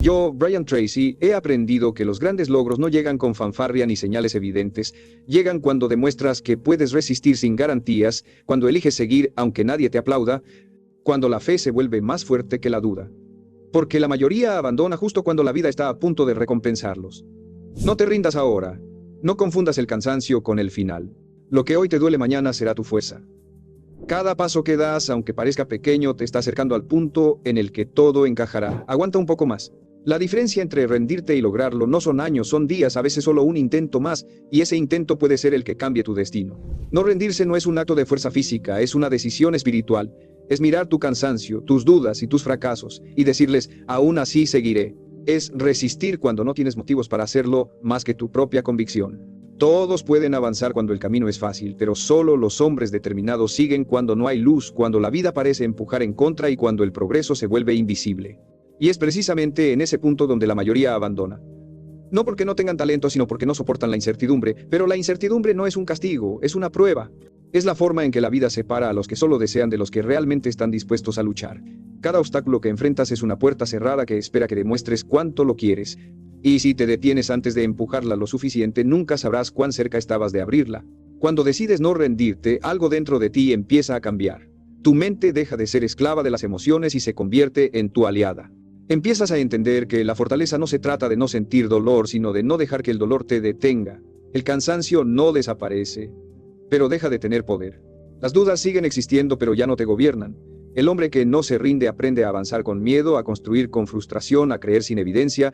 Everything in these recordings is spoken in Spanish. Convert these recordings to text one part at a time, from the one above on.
Yo, Brian Tracy, he aprendido que los grandes logros no llegan con fanfarria ni señales evidentes, llegan cuando demuestras que puedes resistir sin garantías, cuando eliges seguir aunque nadie te aplauda, cuando la fe se vuelve más fuerte que la duda. Porque la mayoría abandona justo cuando la vida está a punto de recompensarlos. No te rindas ahora, no confundas el cansancio con el final. Lo que hoy te duele mañana será tu fuerza. Cada paso que das, aunque parezca pequeño, te está acercando al punto en el que todo encajará. Aguanta un poco más. La diferencia entre rendirte y lograrlo no son años, son días, a veces solo un intento más, y ese intento puede ser el que cambie tu destino. No rendirse no es un acto de fuerza física, es una decisión espiritual. Es mirar tu cansancio, tus dudas y tus fracasos, y decirles, aún así seguiré. Es resistir cuando no tienes motivos para hacerlo, más que tu propia convicción. Todos pueden avanzar cuando el camino es fácil, pero solo los hombres determinados siguen cuando no hay luz, cuando la vida parece empujar en contra y cuando el progreso se vuelve invisible. Y es precisamente en ese punto donde la mayoría abandona. No porque no tengan talento, sino porque no soportan la incertidumbre, pero la incertidumbre no es un castigo, es una prueba. Es la forma en que la vida separa a los que solo desean de los que realmente están dispuestos a luchar. Cada obstáculo que enfrentas es una puerta cerrada que espera que demuestres cuánto lo quieres. Y si te detienes antes de empujarla lo suficiente, nunca sabrás cuán cerca estabas de abrirla. Cuando decides no rendirte, algo dentro de ti empieza a cambiar. Tu mente deja de ser esclava de las emociones y se convierte en tu aliada. Empiezas a entender que la fortaleza no se trata de no sentir dolor, sino de no dejar que el dolor te detenga. El cansancio no desaparece, pero deja de tener poder. Las dudas siguen existiendo, pero ya no te gobiernan. El hombre que no se rinde aprende a avanzar con miedo, a construir con frustración, a creer sin evidencia,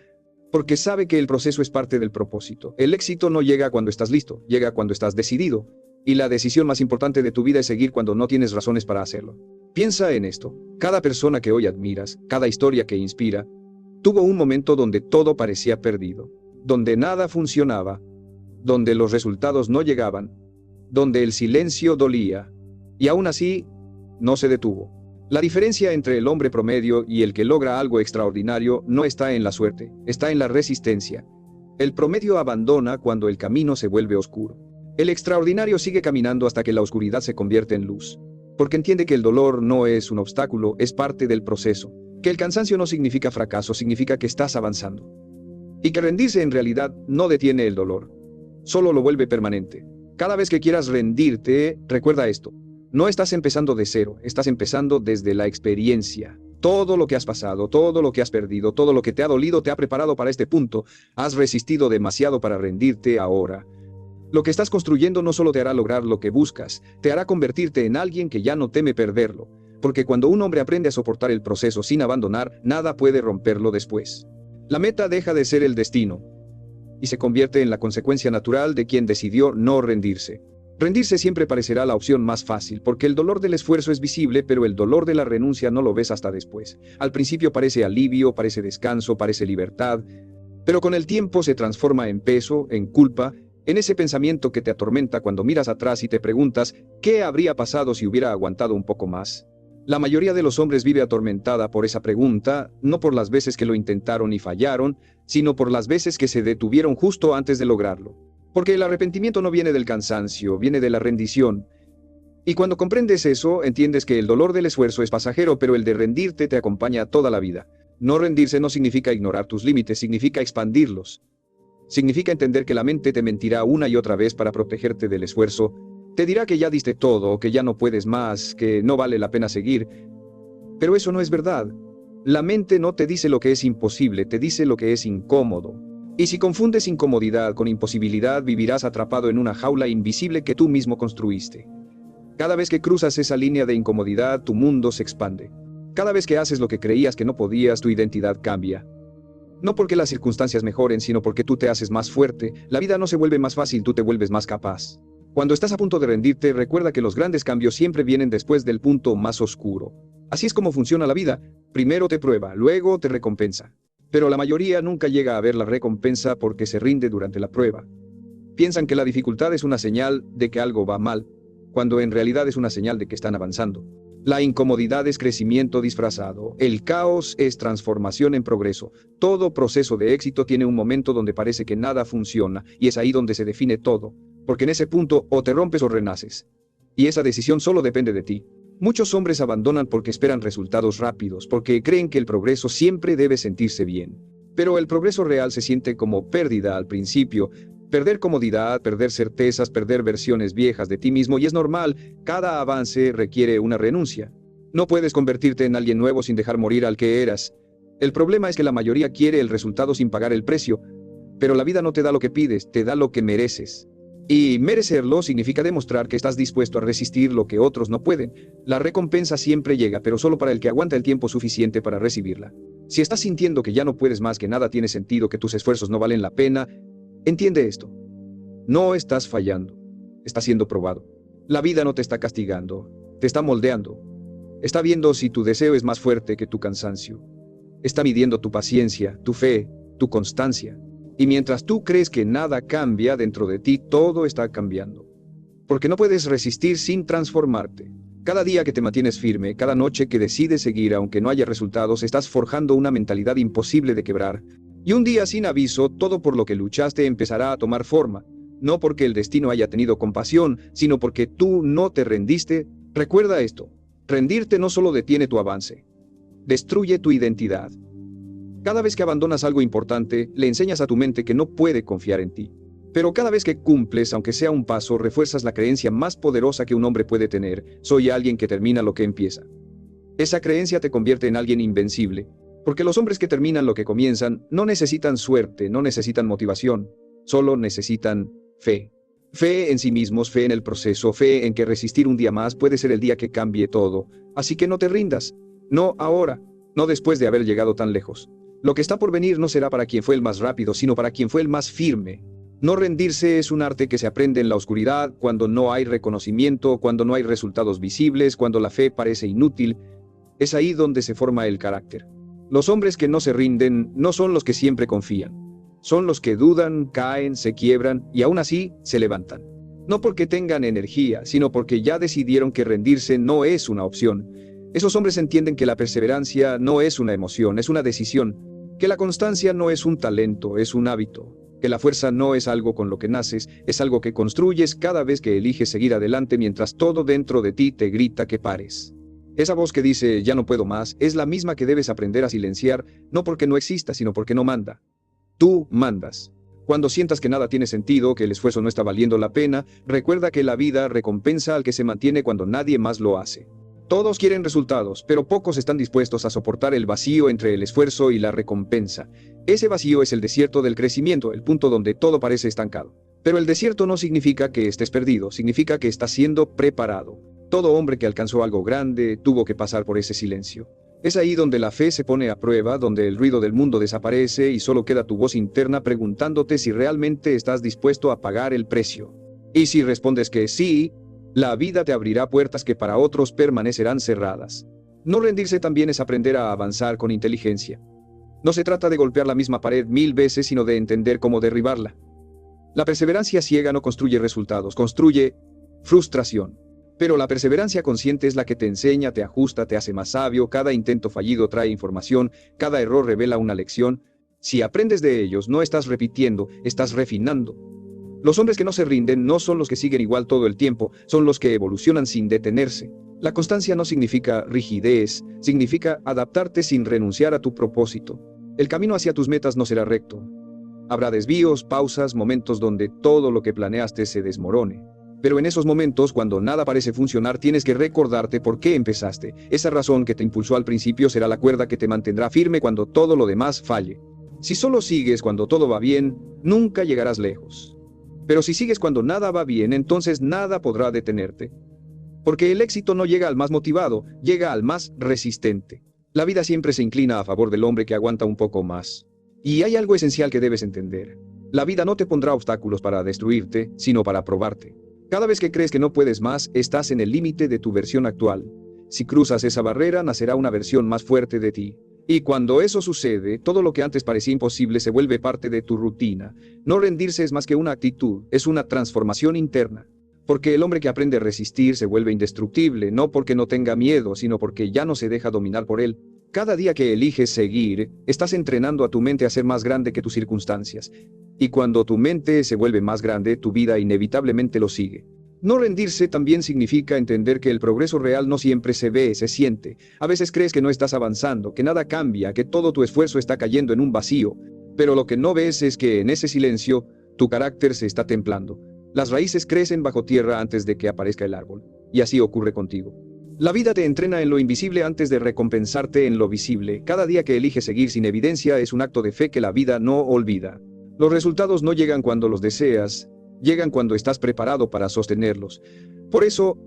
porque sabe que el proceso es parte del propósito. El éxito no llega cuando estás listo, llega cuando estás decidido. Y la decisión más importante de tu vida es seguir cuando no tienes razones para hacerlo. Piensa en esto. Cada persona que hoy admiras, cada historia que inspira, tuvo un momento donde todo parecía perdido, donde nada funcionaba, donde los resultados no llegaban, donde el silencio dolía, y aún así, no se detuvo. La diferencia entre el hombre promedio y el que logra algo extraordinario no está en la suerte, está en la resistencia. El promedio abandona cuando el camino se vuelve oscuro. El extraordinario sigue caminando hasta que la oscuridad se convierte en luz. Porque entiende que el dolor no es un obstáculo, es parte del proceso. Que el cansancio no significa fracaso, significa que estás avanzando. Y que rendirse en realidad no detiene el dolor, solo lo vuelve permanente. Cada vez que quieras rendirte, recuerda esto. No estás empezando de cero, estás empezando desde la experiencia. Todo lo que has pasado, todo lo que has perdido, todo lo que te ha dolido te ha preparado para este punto. Has resistido demasiado para rendirte ahora. Lo que estás construyendo no solo te hará lograr lo que buscas, te hará convertirte en alguien que ya no teme perderlo. Porque cuando un hombre aprende a soportar el proceso sin abandonar, nada puede romperlo después. La meta deja de ser el destino y se convierte en la consecuencia natural de quien decidió no rendirse. Rendirse siempre parecerá la opción más fácil, porque el dolor del esfuerzo es visible, pero el dolor de la renuncia no lo ves hasta después. Al principio parece alivio, parece descanso, parece libertad, pero con el tiempo se transforma en peso, en culpa, en ese pensamiento que te atormenta cuando miras atrás y te preguntas, ¿qué habría pasado si hubiera aguantado un poco más? La mayoría de los hombres vive atormentada por esa pregunta, no por las veces que lo intentaron y fallaron, sino por las veces que se detuvieron justo antes de lograrlo. Porque el arrepentimiento no viene del cansancio, viene de la rendición. Y cuando comprendes eso, entiendes que el dolor del esfuerzo es pasajero, pero el de rendirte te acompaña toda la vida. No rendirse no significa ignorar tus límites, significa expandirlos. Significa entender que la mente te mentirá una y otra vez para protegerte del esfuerzo. Te dirá que ya diste todo, que ya no puedes más, que no vale la pena seguir. Pero eso no es verdad. La mente no te dice lo que es imposible, te dice lo que es incómodo. Y si confundes incomodidad con imposibilidad, vivirás atrapado en una jaula invisible que tú mismo construiste. Cada vez que cruzas esa línea de incomodidad, tu mundo se expande. Cada vez que haces lo que creías que no podías, tu identidad cambia. No porque las circunstancias mejoren, sino porque tú te haces más fuerte. La vida no se vuelve más fácil, tú te vuelves más capaz. Cuando estás a punto de rendirte, recuerda que los grandes cambios siempre vienen después del punto más oscuro. Así es como funciona la vida. Primero te prueba, luego te recompensa. Pero la mayoría nunca llega a ver la recompensa porque se rinde durante la prueba. Piensan que la dificultad es una señal de que algo va mal, cuando en realidad es una señal de que están avanzando. La incomodidad es crecimiento disfrazado. El caos es transformación en progreso. Todo proceso de éxito tiene un momento donde parece que nada funciona, y es ahí donde se define todo. Porque en ese punto o te rompes o renaces. Y esa decisión solo depende de ti. Muchos hombres abandonan porque esperan resultados rápidos, porque creen que el progreso siempre debe sentirse bien. Pero el progreso real se siente como pérdida al principio. Perder comodidad, perder certezas, perder versiones viejas de ti mismo, y es normal, cada avance requiere una renuncia. No puedes convertirte en alguien nuevo sin dejar morir al que eras. El problema es que la mayoría quiere el resultado sin pagar el precio, pero la vida no te da lo que pides, te da lo que mereces. Y merecerlo significa demostrar que estás dispuesto a resistir lo que otros no pueden. La recompensa siempre llega, pero solo para el que aguanta el tiempo suficiente para recibirla. Si estás sintiendo que ya no puedes más, que nada tiene sentido, que tus esfuerzos no valen la pena, entiende esto. No estás fallando. Estás siendo probado. La vida no te está castigando. Te está moldeando. Está viendo si tu deseo es más fuerte que tu cansancio. Está midiendo tu paciencia, tu fe, tu constancia. Y mientras tú crees que nada cambia dentro de ti, todo está cambiando. Porque no puedes resistir sin transformarte. Cada día que te mantienes firme, cada noche que decides seguir aunque no haya resultados, estás forjando una mentalidad imposible de quebrar. Y un día sin aviso, todo por lo que luchaste empezará a tomar forma. No porque el destino haya tenido compasión, sino porque tú no te rendiste. Recuerda esto. Rendirte no solo detiene tu avance. Destruye tu identidad. Cada vez que abandonas algo importante, le enseñas a tu mente que no puede confiar en ti. Pero cada vez que cumples, aunque sea un paso, refuerzas la creencia más poderosa que un hombre puede tener: soy alguien que termina lo que empieza. Esa creencia te convierte en alguien invencible, porque los hombres que terminan lo que comienzan no necesitan suerte, no necesitan motivación, solo necesitan fe. Fe en sí mismos, fe en el proceso, fe en que resistir un día más puede ser el día que cambie todo. Así que no te rindas. No ahora, no después de haber llegado tan lejos. Lo que está por venir no será para quien fue el más rápido, sino para quien fue el más firme. No rendirse es un arte que se aprende en la oscuridad, cuando no hay reconocimiento, cuando no hay resultados visibles, cuando la fe parece inútil. Es ahí donde se forma el carácter. Los hombres que no se rinden no son los que siempre confían. Son los que dudan, caen, se quiebran y aún así se levantan. No porque tengan energía, sino porque ya decidieron que rendirse no es una opción. Esos hombres entienden que la perseverancia no es una emoción, es una decisión. Que la constancia no es un talento, es un hábito. Que la fuerza no es algo con lo que naces, es algo que construyes cada vez que eliges seguir adelante mientras todo dentro de ti te grita que pares. Esa voz que dice ya no puedo más es la misma que debes aprender a silenciar, no porque no exista, sino porque no manda. Tú mandas. Cuando sientas que nada tiene sentido, que el esfuerzo no está valiendo la pena, recuerda que la vida recompensa al que se mantiene cuando nadie más lo hace. Todos quieren resultados, pero pocos están dispuestos a soportar el vacío entre el esfuerzo y la recompensa. Ese vacío es el desierto del crecimiento, el punto donde todo parece estancado. Pero el desierto no significa que estés perdido, significa que estás siendo preparado. Todo hombre que alcanzó algo grande tuvo que pasar por ese silencio. Es ahí donde la fe se pone a prueba, donde el ruido del mundo desaparece y solo queda tu voz interna preguntándote si realmente estás dispuesto a pagar el precio. Y si respondes que sí, la vida te abrirá puertas que para otros permanecerán cerradas. No rendirse también es aprender a avanzar con inteligencia. No se trata de golpear la misma pared 1000 veces, sino de entender cómo derribarla. La perseverancia ciega no construye resultados, construye frustración. Pero la perseverancia consciente es la que te enseña, te ajusta, te hace más sabio. Cada intento fallido trae información, cada error revela una lección. Si aprendes de ellos, no estás repitiendo, estás refinando. Los hombres que no se rinden no son los que siguen igual todo el tiempo, son los que evolucionan sin detenerse. La constancia no significa rigidez, significa adaptarte sin renunciar a tu propósito. El camino hacia tus metas no será recto. Habrá desvíos, pausas, momentos donde todo lo que planeaste se desmorone. Pero en esos momentos, cuando nada parece funcionar, tienes que recordarte por qué empezaste. Esa razón que te impulsó al principio será la cuerda que te mantendrá firme cuando todo lo demás falle. Si solo sigues cuando todo va bien, nunca llegarás lejos. Pero si sigues cuando nada va bien, entonces nada podrá detenerte. Porque el éxito no llega al más motivado, llega al más resistente. La vida siempre se inclina a favor del hombre que aguanta un poco más. Y hay algo esencial que debes entender. La vida no te pondrá obstáculos para destruirte, sino para probarte. Cada vez que crees que no puedes más, estás en el límite de tu versión actual. Si cruzas esa barrera, nacerá una versión más fuerte de ti. Y cuando eso sucede, todo lo que antes parecía imposible se vuelve parte de tu rutina. No rendirse es más que una actitud, es una transformación interna. Porque el hombre que aprende a resistir se vuelve indestructible, no porque no tenga miedo, sino porque ya no se deja dominar por él. Cada día que eliges seguir, estás entrenando a tu mente a ser más grande que tus circunstancias. Y cuando tu mente se vuelve más grande, tu vida inevitablemente lo sigue. No rendirse también significa entender que el progreso real no siempre se ve, se siente. A veces crees que no estás avanzando, que nada cambia, que todo tu esfuerzo está cayendo en un vacío. Pero lo que no ves es que en ese silencio, tu carácter se está templando. Las raíces crecen bajo tierra antes de que aparezca el árbol. Y así ocurre contigo. La vida te entrena en lo invisible antes de recompensarte en lo visible. Cada día que eliges seguir sin evidencia es un acto de fe que la vida no olvida. Los resultados no llegan cuando los deseas, llegan cuando estás preparado para sostenerlos. Por eso,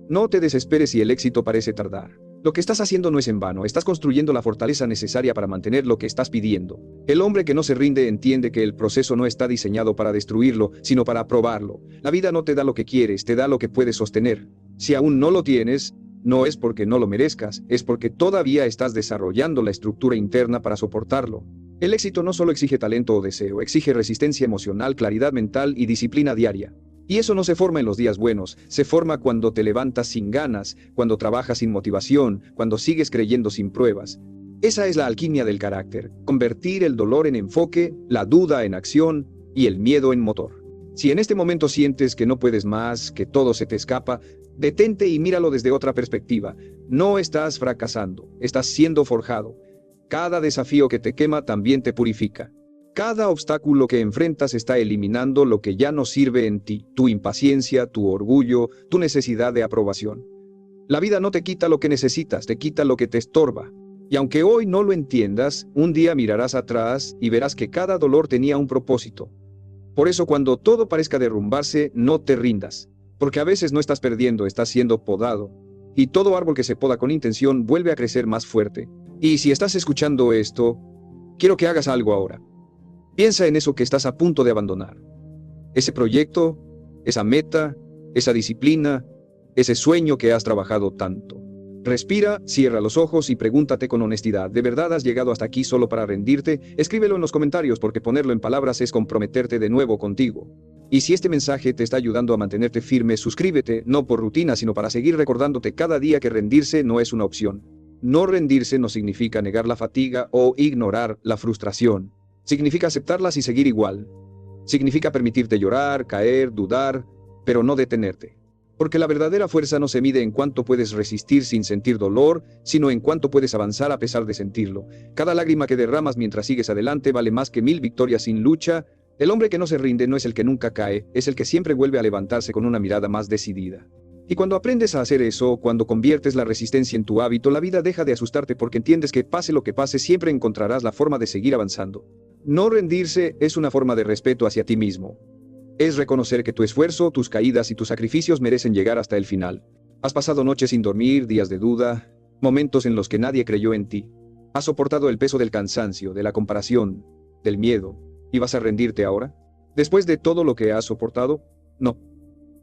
no te desesperes si el éxito parece tardar. Lo que estás haciendo no es en vano, estás construyendo la fortaleza necesaria para mantener lo que estás pidiendo. El hombre que no se rinde entiende que el proceso no está diseñado para destruirlo, sino para probarlo. La vida no te da lo que quieres, te da lo que puedes sostener. Si aún no lo tienes, no es porque no lo merezcas, es porque todavía estás desarrollando la estructura interna para soportarlo. El éxito no solo exige talento o deseo, exige resistencia emocional, claridad mental y disciplina diaria. Y eso no se forma en los días buenos, se forma cuando te levantas sin ganas, cuando trabajas sin motivación, cuando sigues creyendo sin pruebas. Esa es la alquimia del carácter, convertir el dolor en enfoque, la duda en acción y el miedo en motor. Si en este momento sientes que no puedes más, que todo se te escapa, detente y míralo desde otra perspectiva. No estás fracasando, estás siendo forjado. Cada desafío que te quema también te purifica. Cada obstáculo que enfrentas está eliminando lo que ya no sirve en ti, tu impaciencia, tu orgullo, tu necesidad de aprobación. La vida no te quita lo que necesitas, te quita lo que te estorba. Y aunque hoy no lo entiendas, un día mirarás atrás y verás que cada dolor tenía un propósito. Por eso cuando todo parezca derrumbarse, no te rindas. Porque a veces no estás perdiendo, estás siendo podado. Y todo árbol que se poda con intención vuelve a crecer más fuerte. Y si estás escuchando esto, quiero que hagas algo ahora. Piensa en eso que estás a punto de abandonar. Ese proyecto, esa meta, esa disciplina, ese sueño que has trabajado tanto. Respira, cierra los ojos y pregúntate con honestidad, ¿de verdad has llegado hasta aquí solo para rendirte? Escríbelo en los comentarios porque ponerlo en palabras es comprometerte de nuevo contigo. Y si este mensaje te está ayudando a mantenerte firme, suscríbete, no por rutina, sino para seguir recordándote cada día que rendirse no es una opción. No rendirse no significa negar la fatiga o ignorar la frustración. Significa aceptarlas y seguir igual. Significa permitirte llorar, caer, dudar, pero no detenerte. Porque la verdadera fuerza no se mide en cuánto puedes resistir sin sentir dolor, sino en cuánto puedes avanzar a pesar de sentirlo. Cada lágrima que derramas mientras sigues adelante vale más que 1000 victorias sin lucha. El hombre que no se rinde no es el que nunca cae, es el que siempre vuelve a levantarse con una mirada más decidida. Y cuando aprendes a hacer eso, cuando conviertes la resistencia en tu hábito, la vida deja de asustarte porque entiendes que pase lo que pase, siempre encontrarás la forma de seguir avanzando. No rendirse es una forma de respeto hacia ti mismo. Es reconocer que tu esfuerzo, tus caídas y tus sacrificios merecen llegar hasta el final. Has pasado noches sin dormir, días de duda, momentos en los que nadie creyó en ti. Has soportado el peso del cansancio, de la comparación, del miedo. ¿Y vas a rendirte ahora? ¿Después de todo lo que has soportado? No.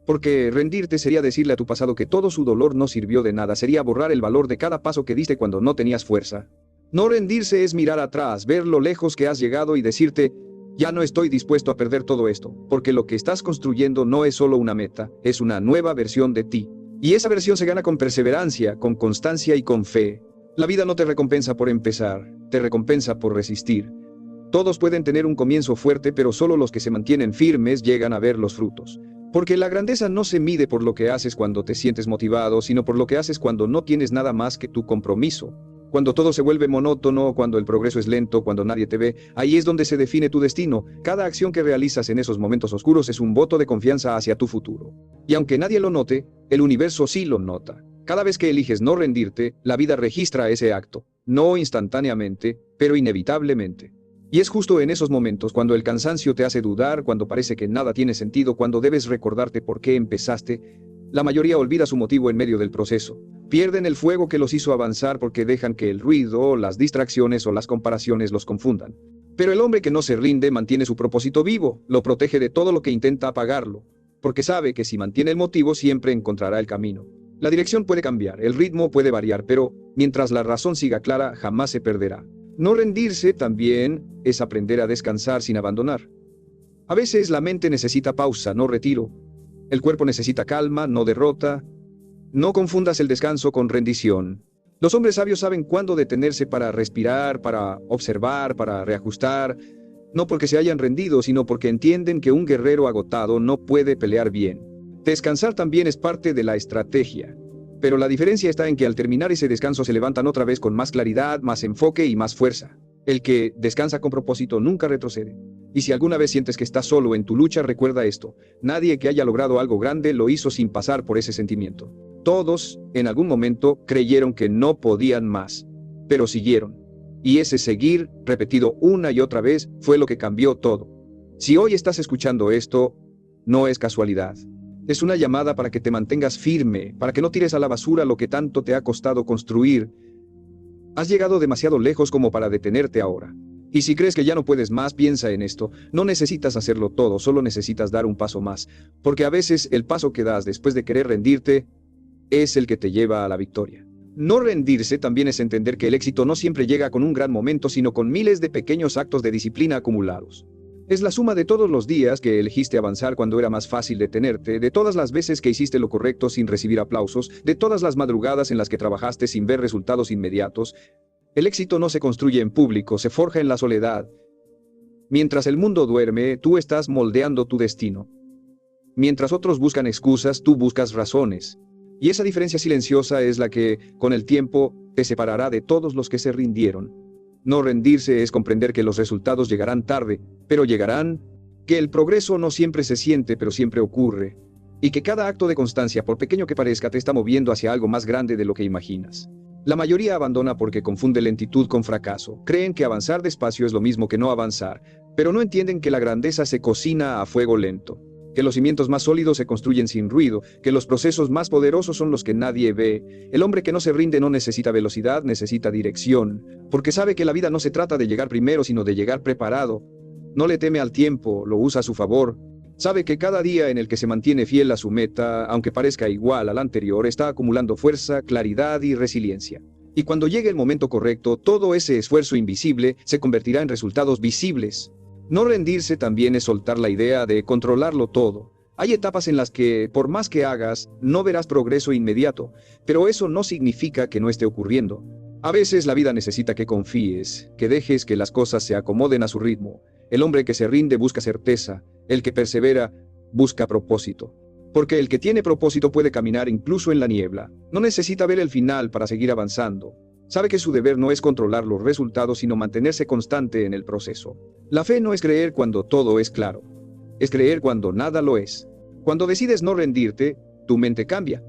Porque rendirte sería decirle a tu pasado que todo su dolor no sirvió de nada, sería borrar el valor de cada paso que diste cuando no tenías fuerza. No rendirse es mirar atrás, ver lo lejos que has llegado y decirte, ya no estoy dispuesto a perder todo esto, porque lo que estás construyendo no es solo una meta, es una nueva versión de ti. Y esa versión se gana con perseverancia, con constancia y con fe. La vida no te recompensa por empezar, te recompensa por resistir. Todos pueden tener un comienzo fuerte, pero solo los que se mantienen firmes llegan a ver los frutos. Porque la grandeza no se mide por lo que haces cuando te sientes motivado, sino por lo que haces cuando no tienes nada más que tu compromiso. Cuando todo se vuelve monótono, cuando el progreso es lento, cuando nadie te ve, ahí es donde se define tu destino. Cada acción que realizas en esos momentos oscuros es un voto de confianza hacia tu futuro. Y aunque nadie lo note, el universo sí lo nota. Cada vez que eliges no rendirte, la vida registra ese acto. No instantáneamente, pero inevitablemente. Y es justo en esos momentos cuando el cansancio te hace dudar, cuando parece que nada tiene sentido, cuando debes recordarte por qué empezaste. La mayoría olvida su motivo en medio del proceso. Pierden el fuego que los hizo avanzar porque dejan que el ruido, las distracciones o las comparaciones los confundan. Pero el hombre que no se rinde mantiene su propósito vivo, lo protege de todo lo que intenta apagarlo, porque sabe que si mantiene el motivo siempre encontrará el camino. La dirección puede cambiar, el ritmo puede variar, pero mientras la razón siga clara, jamás se perderá. No rendirse también es aprender a descansar sin abandonar. A veces la mente necesita pausa, no retiro. El cuerpo necesita calma, no derrota. No confundas el descanso con rendición. Los hombres sabios saben cuándo detenerse para respirar, para observar, para reajustar. No porque se hayan rendido, sino porque entienden que un guerrero agotado no puede pelear bien. Descansar también es parte de la estrategia. Pero la diferencia está en que al terminar ese descanso se levantan otra vez con más claridad, más enfoque y más fuerza. El que descansa con propósito nunca retrocede. Y si alguna vez sientes que estás solo en tu lucha, recuerda esto: nadie que haya logrado algo grande lo hizo sin pasar por ese sentimiento. Todos, en algún momento, creyeron que no podían más, pero siguieron. Y ese seguir, repetido una y otra vez, fue lo que cambió todo. Si hoy estás escuchando esto, no es casualidad. Es una llamada para que te mantengas firme, para que no tires a la basura lo que tanto te ha costado construir. Has llegado demasiado lejos como para detenerte ahora. Y si crees que ya no puedes más, piensa en esto: no necesitas hacerlo todo, solo necesitas dar un paso más. Porque a veces el paso que das después de querer rendirte es el que te lleva a la victoria. No rendirse también es entender que el éxito no siempre llega con un gran momento, sino con miles de pequeños actos de disciplina acumulados. Es la suma de todos los días que elegiste avanzar cuando era más fácil detenerte, de todas las veces que hiciste lo correcto sin recibir aplausos, de todas las madrugadas en las que trabajaste sin ver resultados inmediatos. El éxito no se construye en público, se forja en la soledad. Mientras el mundo duerme, tú estás moldeando tu destino. Mientras otros buscan excusas, tú buscas razones. Y esa diferencia silenciosa es la que, con el tiempo, te separará de todos los que se rindieron. No rendirse es comprender que los resultados llegarán tarde, pero llegarán, que el progreso no siempre se siente, pero siempre ocurre, y que cada acto de constancia, por pequeño que parezca, te está moviendo hacia algo más grande de lo que imaginas. La mayoría abandona porque confunde lentitud con fracaso. Creen que avanzar despacio es lo mismo que no avanzar, pero no entienden que la grandeza se cocina a fuego lento, que los cimientos más sólidos se construyen sin ruido, que los procesos más poderosos son los que nadie ve. El hombre que no se rinde no necesita velocidad, necesita dirección, porque sabe que la vida no se trata de llegar primero, sino de llegar preparado. No le teme al tiempo, lo usa a su favor. Sabe que cada día en el que se mantiene fiel a su meta, aunque parezca igual al anterior, está acumulando fuerza, claridad y resiliencia. Y cuando llegue el momento correcto, todo ese esfuerzo invisible se convertirá en resultados visibles. No rendirse también es soltar la idea de controlarlo todo. Hay etapas en las que, por más que hagas, no verás progreso inmediato, pero eso no significa que no esté ocurriendo. A veces la vida necesita que confíes, que dejes que las cosas se acomoden a su ritmo. El hombre que se rinde busca certeza, el que persevera busca propósito. Porque el que tiene propósito puede caminar incluso en la niebla. No necesita ver el final para seguir avanzando. Sabe que su deber no es controlar los resultados, sino mantenerse constante en el proceso. La fe no es creer cuando todo es claro. Es creer cuando nada lo es. Cuando decides no rendirte, tu mente cambia.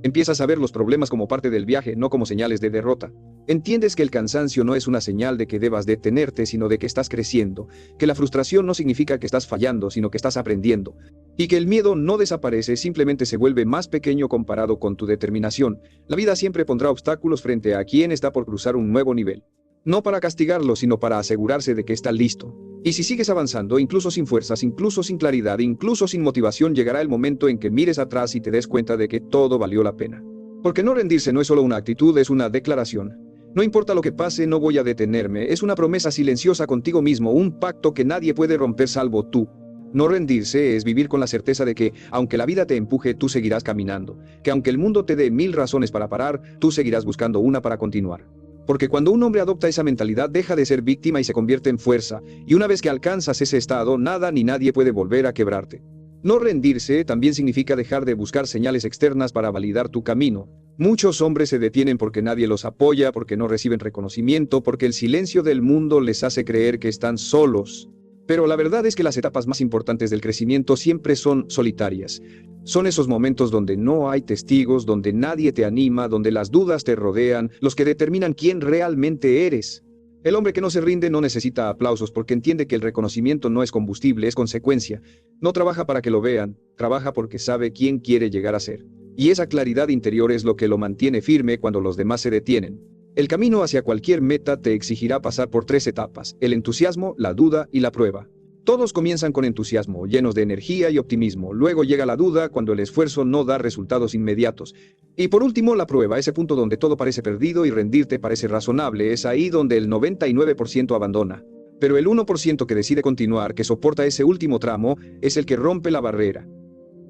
Empiezas a ver los problemas como parte del viaje, no como señales de derrota. Entiendes que el cansancio no es una señal de que debas detenerte, sino de que estás creciendo, que la frustración no significa que estás fallando, sino que estás aprendiendo, y que el miedo no desaparece, simplemente se vuelve más pequeño comparado con tu determinación. La vida siempre pondrá obstáculos frente a quien está por cruzar un nuevo nivel. No para castigarlo, sino para asegurarse de que está listo. Y si sigues avanzando, incluso sin fuerzas, incluso sin claridad, incluso sin motivación, llegará el momento en que mires atrás y te des cuenta de que todo valió la pena. Porque no rendirse no es solo una actitud, es una declaración. No importa lo que pase, no voy a detenerme. Es una promesa silenciosa contigo mismo, un pacto que nadie puede romper salvo tú. No rendirse es vivir con la certeza de que, aunque la vida te empuje, tú seguirás caminando. Que aunque el mundo te dé 1000 razones para parar, tú seguirás buscando una para continuar. Porque cuando un hombre adopta esa mentalidad, deja de ser víctima y se convierte en fuerza. Y una vez que alcanzas ese estado, nada ni nadie puede volver a quebrarte. No rendirse también significa dejar de buscar señales externas para validar tu camino. Muchos hombres se detienen porque nadie los apoya, porque no reciben reconocimiento, porque el silencio del mundo les hace creer que están solos. Pero la verdad es que las etapas más importantes del crecimiento siempre son solitarias. Son esos momentos donde no hay testigos, donde nadie te anima, donde las dudas te rodean, los que determinan quién realmente eres. El hombre que no se rinde no necesita aplausos porque entiende que el reconocimiento no es combustible, es consecuencia. No trabaja para que lo vean, trabaja porque sabe quién quiere llegar a ser. Y esa claridad interior es lo que lo mantiene firme cuando los demás se detienen. El camino hacia cualquier meta te exigirá pasar por 3 etapas: el entusiasmo, la duda y la prueba. Todos comienzan con entusiasmo, llenos de energía y optimismo. Luego llega la duda, cuando el esfuerzo no da resultados inmediatos. Y por último, la prueba, ese punto donde todo parece perdido y rendirte parece razonable. Es ahí donde el 99% abandona. Pero el 1% que decide continuar, que soporta ese último tramo, es el que rompe la barrera.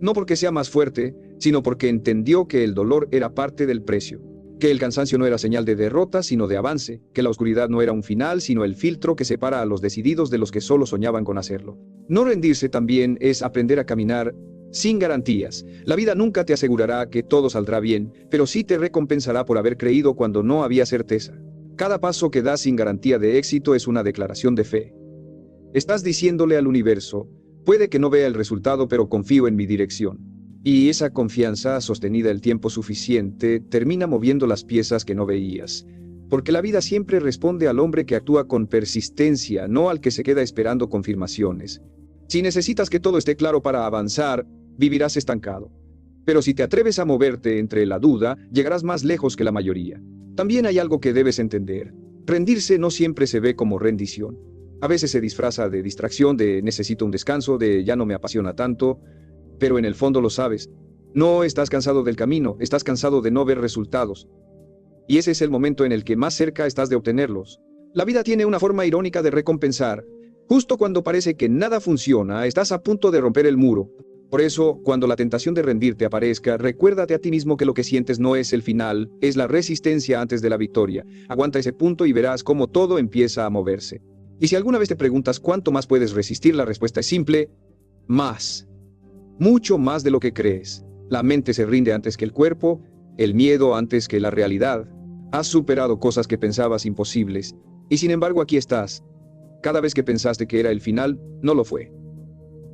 No porque sea más fuerte, sino porque entendió que el dolor era parte del precio. Que el cansancio no era señal de derrota, sino de avance, que la oscuridad no era un final, sino el filtro que separa a los decididos de los que solo soñaban con hacerlo. No rendirse también es aprender a caminar sin garantías. La vida nunca te asegurará que todo saldrá bien, pero sí te recompensará por haber creído cuando no había certeza. Cada paso que das sin garantía de éxito es una declaración de fe. Estás diciéndole al universo, puede que no vea el resultado, pero confío en mi dirección. Y esa confianza, sostenida el tiempo suficiente, termina moviendo las piezas que no veías. Porque la vida siempre responde al hombre que actúa con persistencia, no al que se queda esperando confirmaciones. Si necesitas que todo esté claro para avanzar, vivirás estancado. Pero si te atreves a moverte entre la duda, llegarás más lejos que la mayoría. También hay algo que debes entender. Rendirse no siempre se ve como rendición. A veces se disfraza de distracción, de necesito un descanso, de ya no me apasiona tanto, pero en el fondo lo sabes. No estás cansado del camino, estás cansado de no ver resultados. Y ese es el momento en el que más cerca estás de obtenerlos. La vida tiene una forma irónica de recompensar. Justo cuando parece que nada funciona, estás a punto de romper el muro. Por eso, cuando la tentación de rendirte aparezca, recuérdate a ti mismo que lo que sientes no es el final, es la resistencia antes de la victoria. Aguanta ese punto y verás cómo todo empieza a moverse. Y si alguna vez te preguntas cuánto más puedes resistir, la respuesta es simple: más. Mucho más de lo que crees. La mente se rinde antes que el cuerpo, el miedo antes que la realidad. Has superado cosas que pensabas imposibles, y sin embargo aquí estás. Cada vez que pensaste que era el final, no lo fue.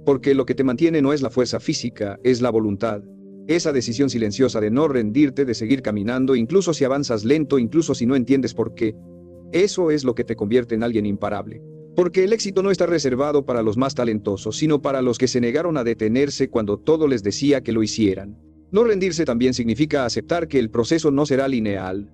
Porque lo que te mantiene no es la fuerza física, es la voluntad. Esa decisión silenciosa de no rendirte, de seguir caminando, incluso si avanzas lento, incluso si no entiendes por qué. Eso es lo que te convierte en alguien imparable. Porque el éxito no está reservado para los más talentosos, sino para los que se negaron a detenerse cuando todo les decía que lo hicieran. No rendirse también significa aceptar que el proceso no será lineal.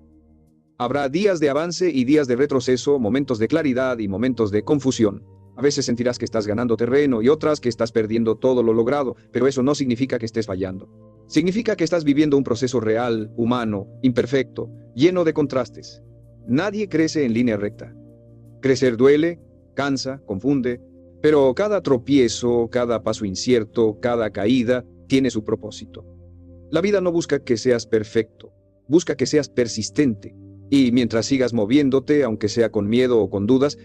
Habrá días de avance y días de retroceso, momentos de claridad y momentos de confusión. A veces sentirás que estás ganando terreno y otras que estás perdiendo todo lo logrado, pero eso no significa que estés fallando. Significa que estás viviendo un proceso real, humano, imperfecto, lleno de contrastes. Nadie crece en línea recta. Crecer duele, cansa, confunde, pero cada tropiezo, cada paso incierto, cada caída, tiene su propósito. La vida no busca que seas perfecto, busca que seas persistente. Y mientras sigas moviéndote, aunque sea con miedo o con dudas,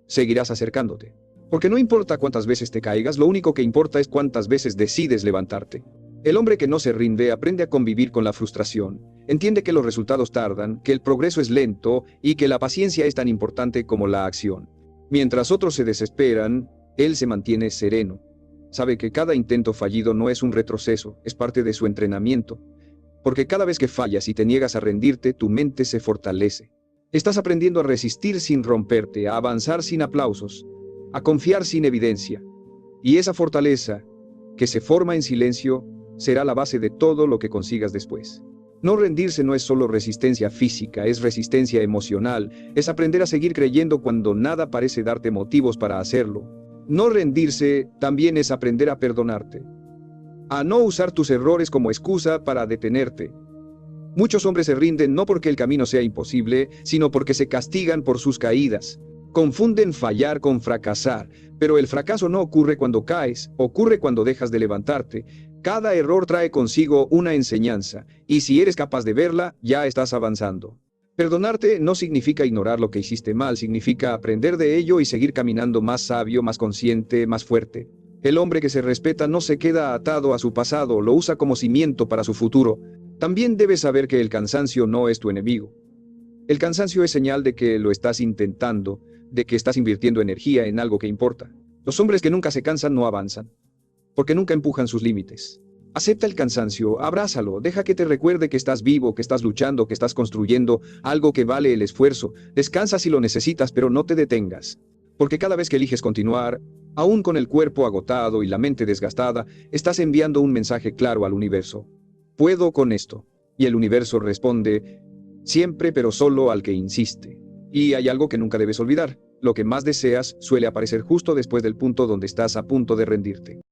seguirás acercándote. Porque no importa cuántas veces te caigas, lo único que importa es cuántas veces decides levantarte. El hombre que no se rinde aprende a convivir con la frustración, entiende que los resultados tardan, que el progreso es lento y que la paciencia es tan importante como la acción. Mientras otros se desesperan, él se mantiene sereno. Sabe que cada intento fallido no es un retroceso, es parte de su entrenamiento. Porque cada vez que fallas y te niegas a rendirte, tu mente se fortalece. Estás aprendiendo a resistir sin romperte, a avanzar sin aplausos, a confiar sin evidencia. Y esa fortaleza, que se forma en silencio, será la base de todo lo que consigas después. No rendirse no es solo resistencia física, es resistencia emocional, es aprender a seguir creyendo cuando nada parece darte motivos para hacerlo. No rendirse también es aprender a perdonarte, a no usar tus errores como excusa para detenerte. Muchos hombres se rinden no porque el camino sea imposible, sino porque se castigan por sus caídas. Confunden fallar con fracasar, pero el fracaso no ocurre cuando caes, ocurre cuando dejas de levantarte. Cada error trae consigo una enseñanza, y si eres capaz de verla, ya estás avanzando. Perdonarte no significa ignorar lo que hiciste mal, significa aprender de ello y seguir caminando más sabio, más consciente, más fuerte. El hombre que se respeta no se queda atado a su pasado, lo usa como cimiento para su futuro. También debes saber que el cansancio no es tu enemigo. El cansancio es señal de que lo estás intentando, de que estás invirtiendo energía en algo que importa. Los hombres que nunca se cansan no avanzan, porque nunca empujan sus límites. Acepta el cansancio, abrázalo, deja que te recuerde que estás vivo, que estás luchando, que estás construyendo algo que vale el esfuerzo. Descansa si lo necesitas, pero no te detengas. Porque cada vez que eliges continuar, aún con el cuerpo agotado y la mente desgastada, estás enviando un mensaje claro al universo. Puedo con esto. Y el universo responde, siempre pero solo al que insiste. Y hay algo que nunca debes olvidar. Lo que más deseas suele aparecer justo después del punto donde estás a punto de rendirte.